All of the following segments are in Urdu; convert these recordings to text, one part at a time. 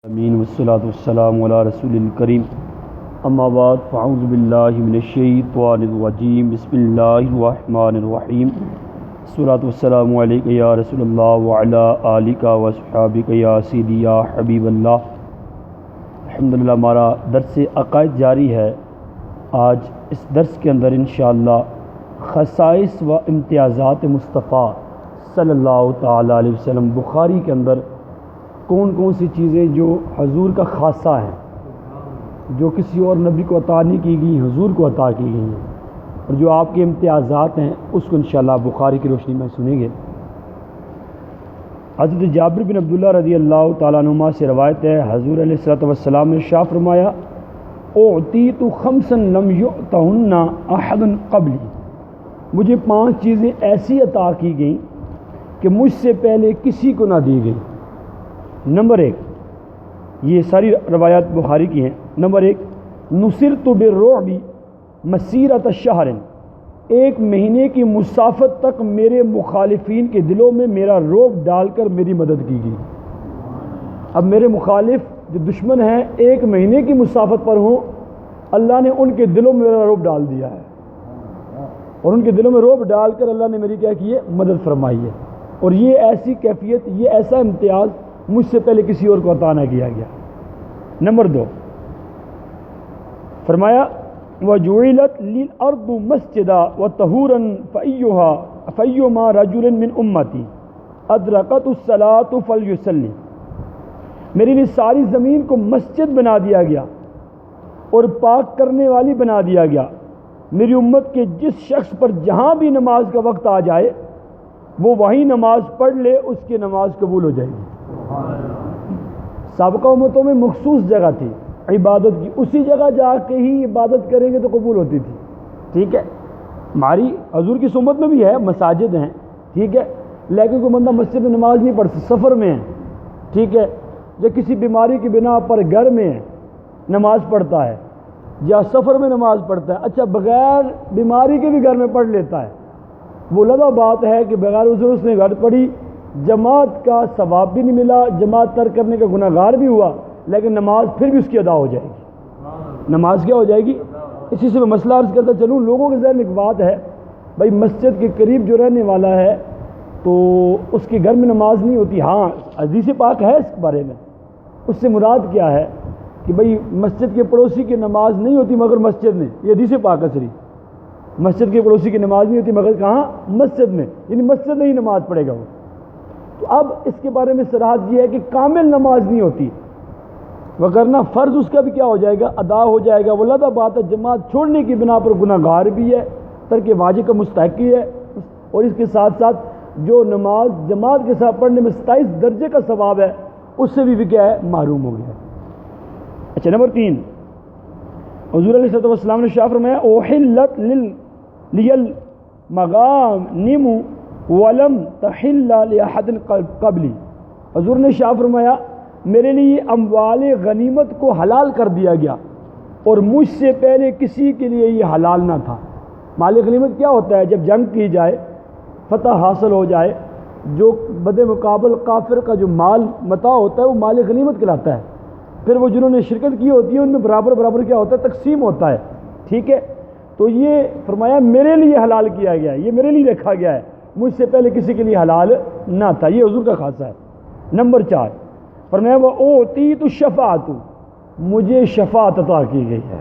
امین والصلاۃ والسلام علی رسول الکریم اما بعد فاعوذ باللہ من الشیطان الرجیم بسم اللہ الرحمن الرحیم الصلاۃ والسلام علیک یا رسول اللہ وعلی آلک واصحابک یا سیدی یا حبیب اللہ۔ الحمدللہ ہمارا درس عقائد جاری ہے۔ آج اس درس کے اندر انشاءاللہ خصائص و امتیازات مصطفیٰ صلی اللہ تعالی علیہ وسلم، بخاری کے اندر کون کون سی چیزیں جو حضور کا خاصہ ہیں، جو کسی اور نبی کو عطا نہیں کی گئی، حضور کو عطا کی گئی ہیں، اور جو آپ کے امتیازات ہیں، اس کو انشاءاللہ بخاری کی روشنی میں سنیں گے۔ حضرت جابر بن عبداللہ رضی اللہ تعالیٰ عنہما سے روایت ہے، حضور علیہ الصلوۃ والسلام نے ارشاد فرمایا، اعطیت خمسا لم یؤتہن احد قبلی، مجھے 5 چیزیں ایسی عطا کی گئیں کہ مجھ سے پہلے کسی کو نہ دی گئی۔ نمبر 1، یہ ساری روایات بخاری کی ہیں۔ نمبر 1، نصرت بالرعب مسیرۃ شہر، 1 مہینے کی مسافت تک میرے مخالفین کے دلوں میں میرا رعب ڈال کر میری مدد کی گئی۔ اب میرے مخالف جو دشمن ہیں 1 مہینے کی مسافت پر ہوں، اللہ نے ان کے دلوں میں میرا رعب ڈال دیا ہے، اور ان کے دلوں میں رعب ڈال کر اللہ نے میری کیا کی ہے، مدد فرمائی ہے۔ اور یہ ایسی کیفیت، یہ ایسا امتیاز مجھ سے پہلے کسی اور کو عطا نہ کیا گیا۔ نمبر 2، فرمایا وَجُعِلَتْ لِلْأَرْضُ مَسْجِدًا وَطَهُورًا فَأَيُّمَا رَجُلٍ مِّنْ أُمَّتِي أَدْرَكَتْهُ الصَّلَاةُ فَلْيُصَلِّ، میرے لیے ساری زمین کو مسجد بنا دیا گیا اور پاک کرنے والی بنا دیا گیا۔ میری امت کے جس شخص پر جہاں بھی نماز کا وقت آ جائے وہ وہیں نماز پڑھ لے، اس کی نماز قبول ہو جائے گی۔ سابقہ امتوں میں مخصوص جگہ تھی عبادت کی، اسی جگہ جا کے ہی عبادت کریں گے تو قبول ہوتی تھی، ٹھیک ہے۔ ہماری حضور کی سنت میں بھی ہے، مساجد ہیں، ٹھیک ہے، لیکن کوئی بندہ مسجد میں نماز نہیں پڑھتا، سفر میں ہے، ٹھیک ہے، یا کسی بیماری کی بنا پر گھر میں ہے نماز پڑھتا ہے، یا سفر میں نماز پڑھتا ہے، اچھا بغیر بیماری کے بھی گھر میں پڑھ لیتا ہے، وہ لگا بات ہے کہ بغیر عذر اس نے گھر پڑھی، جماعت کا ثواب بھی نہیں ملا، جماعت ترک کرنے کا گناہ گار بھی ہوا، لیکن نماز پھر بھی اس کی ادا ہو جائے گی۔ نماز کیا ہو جائے گی؟ اسی سے میں مسئلہ عرض کرتا چلوں، لوگوں کے ذہن میں ایک بات ہے، بھائی مسجد کے قریب جو رہنے والا ہے تو اس کے گھر میں نماز نہیں ہوتی۔ ہاں حدیث پاک ہے اس بارے میں، اس سے مراد کیا ہے کہ بھئی مسجد کے پڑوسی کی نماز نہیں ہوتی مگر مسجد میں، یہ حدیث پاک ہے صرف، مسجد کے پڑوسی کی نماز نہیں ہوتی مگر کہاں؟ مسجد میں، یعنی مسجد میں ہی نماز پڑھے گا وہ۔ تو اب اس کے بارے میں صراحت یہ ہے کہ کامل نماز نہیں ہوتی، وگرنہ فرض اس کا بھی کیا ہو جائے گا؟ ادا ہو جائے گا۔ وہ لدہ بات ہے، جماعت چھوڑنے کی بنا پر گناہ گار بھی ہے، ترک واجب کا مستحقی ہے، اور اس کے ساتھ ساتھ جو نماز جماعت کے ساتھ پڑھنے میں 27 درجے کا ثواب ہے، اس سے بھی کیا ہے؟ محروم ہو گیا۔ اچھا نمبر 3، حضور علیہ الصلوۃ والسلام نے ارشاد فرمایا احلت لیل مغانم ولم تحل لأحد قبلی، حضور نے ارشاد فرمایا میرے لیے اموال غنیمت کو حلال کر دیا گیا اور مجھ سے پہلے کسی کے لیے یہ حلال نہ تھا۔ مال غنیمت کیا ہوتا ہے؟ جب جنگ کی جائے، فتح حاصل ہو جائے، جو بد مقابل کافر کا جو مال متاع ہوتا ہے وہ مال غنیمت کہلاتا ہے، پھر وہ جنہوں نے شرکت کی ہوتی ہے ان میں برابر برابر کیا ہوتا ہے؟ تقسیم ہوتا ہے، ٹھیک ہے۔ تو یہ فرمایا میرے لیے حلال کیا گیا ہے، یہ میرے لیے رکھا گیا ہے، مجھ سے پہلے کسی کے لیے حلال نہ تھا، یہ حضور کا خاصہ ہے۔ نمبر 4، فرمایا وَأُعْطِيتُ الشَّفَاعَةَ، مجھے شفاعت عطا کی گئی ہے،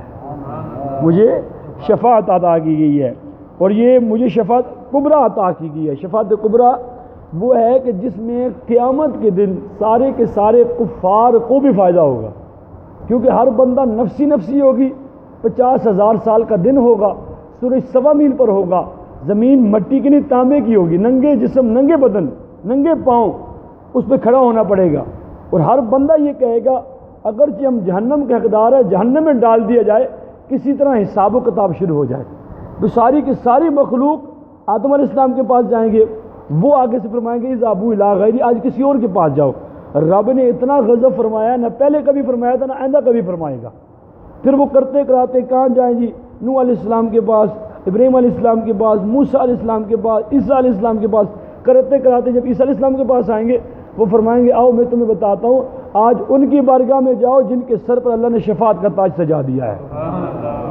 مجھے شفاعت عطا کی گئی ہے، اور یہ مجھے شفاعت کبریٰ عطا کی گئی ہے۔ شفاعت کبریٰ وہ ہے کہ جس میں قیامت کے دن سارے کے سارے کفار کو بھی فائدہ ہوگا، کیونکہ ہر بندہ نفسی نفسی ہوگی، 50,000 سال کا دن ہوگا، سورج 1.25 میل پر ہوگا، زمین مٹی کی نہیں تانبے کی ہوگی، ننگے جسم، ننگے بدن، ننگے پاؤں، اس پہ کھڑا ہونا پڑے گا، اور ہر بندہ یہ کہے گا اگرچہ ہم جہنم کے حقدار ہیں، جہنم میں ڈال دیا جائے، کسی طرح حساب و کتاب شروع ہو جائے، تو ساری کی ساری مخلوق آدم علیہ السلام کے پاس جائیں گے، وہ آگے سے فرمائیں گے اذهبوا الی غیری، آج کسی اور کے پاس جاؤ۔ رب نے اتنا غضب فرمایا، نہ پہلے کبھی فرمایا تھا نہ آئندہ کبھی فرمائے گا۔ پھر وہ کرتے کراتے کہاں جائیں جی؟ نوح علیہ السلام کے پاس، ابراہیم علیہ السلام کے پاس، موسیٰ علیہ السلام کے پاس، عیسیٰ علیہ السلام کے پاس، کرتے کراتے جب عیسیٰ علیہ السلام کے پاس آئیں گے وہ فرمائیں گے آؤ میں تمہیں بتاتا ہوں، آج ان کی بارگاہ میں جاؤ جن کے سر پر اللہ نے شفاعت کا تاج سجا دیا ہے۔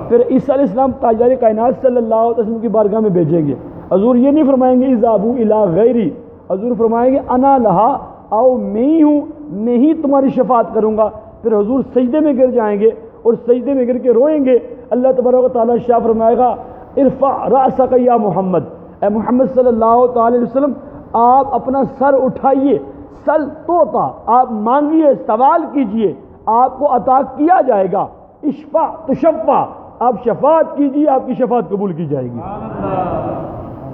پھر عیسیٰ علیہ السلام تاجدار کائنات صلی اللہ علیہ وسلم کی بارگاہ میں بھیجیں گے، حضور یہ نہیں فرمائیں گے اذهبوا الی غیری، حضور فرمائیں گے انا لہا، آؤ میں ہی ہوں، میں ہی تمہاری شفاعت کروں گا۔ پھر حضور سجدے میں گر جائیں گے اور سجدے میں گر کے روئیں گے، اللہ تبارک و تعالیٰ شاہ فرمائے گا ارفع رأسک یا محمد، اے محمد صلی اللہ تعالی علیہ وسلم آپ اپنا سر اٹھائیے، سل توتا، آپ مانگیے، سوال کیجئے، آپ کو عطا کیا جائے گا، اشفع تشفع، آپ شفاعت کیجئے، آپ کی شفاعت قبول کی جائے گی۔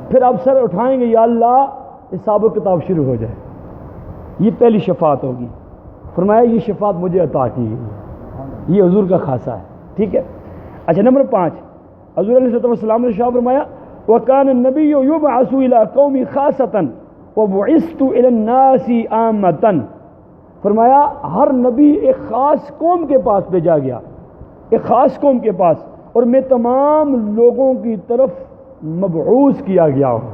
پھر آپ سر اٹھائیں گے، یا اللہ حساب و کتاب شروع ہو جائے، یہ پہلی شفاعت ہوگی۔ فرمایا یہ شفاعت مجھے عطا کی گئی ہے، یہ حضور کا خاصہ ہے، ٹھیک ہے۔ اچھا نمبر 5، حضور علیہ السلام نے ارشاد فرمایا وَكَانَ النَّبِيُّ يُبْعَثُ إِلَىٰ قَوْمِ خَاصَّةً وَبُعِثْتُ إِلَى النَّاسِ عَامَّةً، فرمایا ہر نبی ایک خاص قوم کے پاس بھیجا گیا، ایک خاص قوم کے پاس، اور میں تمام لوگوں کی طرف مبعوث کیا گیا ہوں۔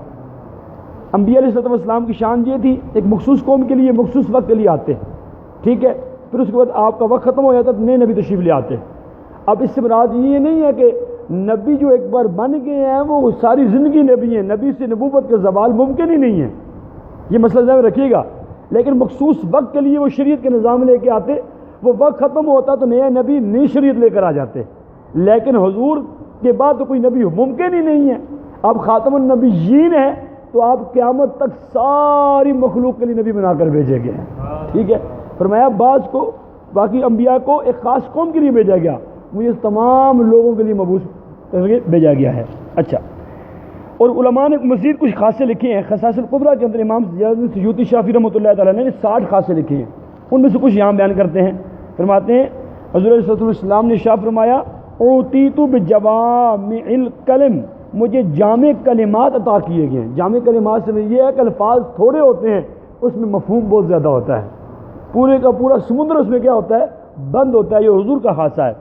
انبیاء علیہ السلام کی شان یہ تھی ایک مخصوص قوم کے لیے مخصوص وقت کے لیے آتے، ٹھیک ہے، پھر اس کے بعد آپ کا وقت ختم ہو جاتا ہے، نئے نبی تشریف لے آتے۔ اب اس سے مراد یہ نہیں ہے کہ نبی جو ایک بار بن گئے ہیں وہ ساری زندگی نبی ہیں، نبی سے نبوت کا زوال ممکن ہی نہیں ہے، یہ مسئلہ ذہن میں رکھیے گا، لیکن مخصوص وقت کے لیے وہ شریعت کے نظام لے کے آتے، وہ وقت ختم ہوتا تو نیا نبی نئی شریعت لے کر آ جاتے، لیکن حضور کے بعد تو کوئی نبی ممکن ہی نہیں ہے، آپ خاتم النبیین ہیں تو آپ قیامت تک ساری مخلوق کے لیے نبی بنا کر بھیجے گئے ہیں، ٹھیک ہے۔ فرمایا بعض کو باقی انبیاء کو ایک خاص قوم کے لیے بھیجا گیا، مجھے تمام لوگوں کے لیے مبعوث بھیجا گیا ہے۔ اچھا، اور علماء نے مزید کچھ خاصے لکھے ہیں، خصائص القبریٰ کے اندر امام سیوطی شافعی رحمۃ اللہ تعالیٰ نے 60 خاصے لکھے ہیں، ان میں سے کچھ یہاں بیان کرتے ہیں۔ فرماتے ہیں حضور علیہ السلام نے ارشاد فرمایا اعطیت بجوامع الکلم، مجھے جامع کلمات عطا کیے گئے ہیں۔ جامع کلمات سے یہ ہے کہ الفاظ تھوڑے ہوتے ہیں، اس میں مفہوم بہت زیادہ ہوتا ہے، پورے کا پورا سمندر اس میں کیا ہوتا ہے، بند ہوتا ہے، یہ حضور کا خاصہ ہے۔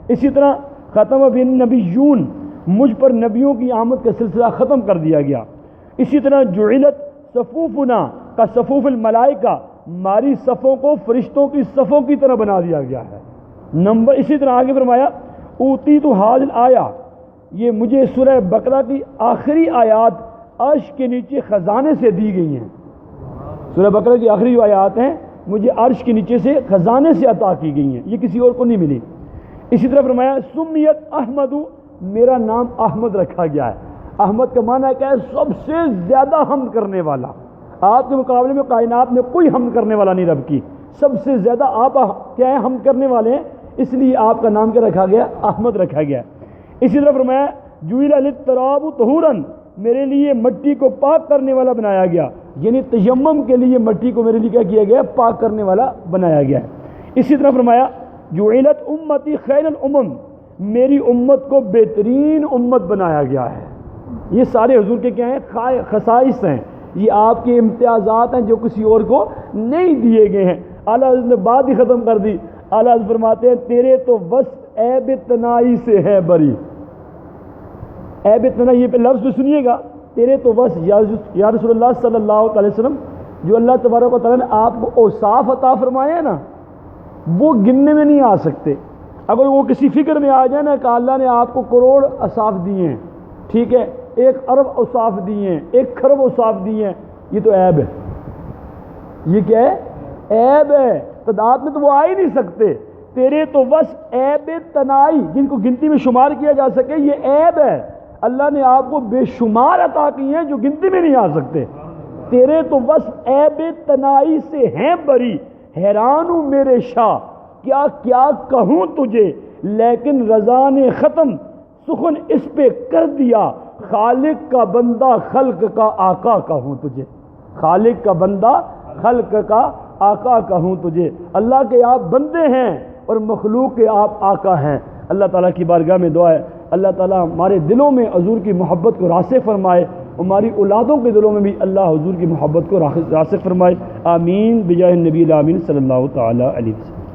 اسی طرح ختم بالنبیون، مجھ پر نبیوں کی آمد کا سلسلہ ختم کر دیا گیا۔ اسی طرح جعلت صفوفنا کا صفوف الملائکہ، ہماری صفوں کو فرشتوں کی صفوں کی طرح بنا دیا گیا ہے۔ اسی طرح آگے فرمایا اوتیت ھذہ الآیہ، یہ مجھے سورہ بقرہ کی آخری آیات عرش کے نیچے خزانے سے دی گئی ہیں۔ سورہ بقرہ کی آخری جو آیات ہیں مجھے عرش کے نیچے سے خزانے سے عطا کی گئی ہیں، یہ کسی اور کو نہیں ملی۔ اسی طرح فرمایا سمیت احمد، میرا نام احمد رکھا گیا ہے۔ احمد کا معنی ہے کہ سب سے زیادہ حمد کرنے والا، آپ کے مقابلے میں کائنات میں کوئی حمد کرنے والا نہیں رب کی، سب سے زیادہ آپ کیا ہیں، حمد کرنے والے ہیں، اس لیے آپ کا نام کیا رکھا گیا، احمد رکھا گیا۔ اسی طرح فرمایا جعل للتراب طہورا، میرے لیے مٹی کو پاک کرنے والا بنایا گیا، یعنی تیمم کے لیے مٹی کو میرے لیے کیا کیا گیا، پاک کرنے والا بنایا گیا ہے۔ اسی طرح فرمایا جعلت امتی خیر الامم، میری امت کو بہترین امت بنایا گیا ہے۔ یہ سارے حضور کے کیا ہیں، خصائص ہیں، یہ آپ کے امتیازات ہیں جو کسی اور کو نہیں دیے گئے ہیں۔ اعلیٰ حضرت نے بات ہی ختم کر دی، اعلیٰ حضرت فرماتے ہیں تیرے تو وصف عیب تنائی سے ہے بری۔ عیب تنائی یہ پہ لفظ بھی سنیے گا، تیرے تو وصف یا رسول اللہ صلی اللہ علیہ وسلم، جو اللہ تبارک و تعالیٰ نے آپ کو اوصاف عطا فرمائے ہیں نا، وہ گننے میں نہیں آ سکتے۔ اگر وہ کسی فکر میں آ جائے نا کہ اللہ نے آپ کو کروڑ اوصاف دیے ہیں، ٹھیک ہے، 1 ارب اوصاف دیے ہیں، 1 کھرب اوصاف دیے ہیں، یہ تو عیب ہے۔ یہ کیا ہے، عیب ہے، تعداد میں تو وہ آ ہی نہیں سکتے۔ تیرے تو وصف عیب تنائی، جن کو گنتی میں شمار کیا جا سکے، یہ عیب ہے۔ اللہ نے آپ کو بے شمار عطا کیے ہیں جو گنتی میں نہیں آ سکتے۔ تیرے تو وصف عیب تنائی سے ہیں بری، حیران ہوں میرے شاہ کیا کیا کہوں تجھے، لیکن رضا نے ختم سخن اس پہ کر دیا، خالق کا بندہ خلق کا آقا کہوں تجھے، خالق کا بندہ خلق کا آقا کہوں تجھے۔ اللہ کے آپ بندے ہیں اور مخلوق کے آپ آقا ہیں۔ اللہ تعالیٰ کی بارگاہ میں دعا ہے اللہ تعالیٰ ہمارے دلوں میں حضور کی محبت کو راسخ فرمائے، ہماری اولادوں کے دلوں میں بھی اللہ حضور کی محبت کو راسخ فرمائے، آمین بجاہ النبی الامین صلی اللہ تعالیٰ علیہ وسلم۔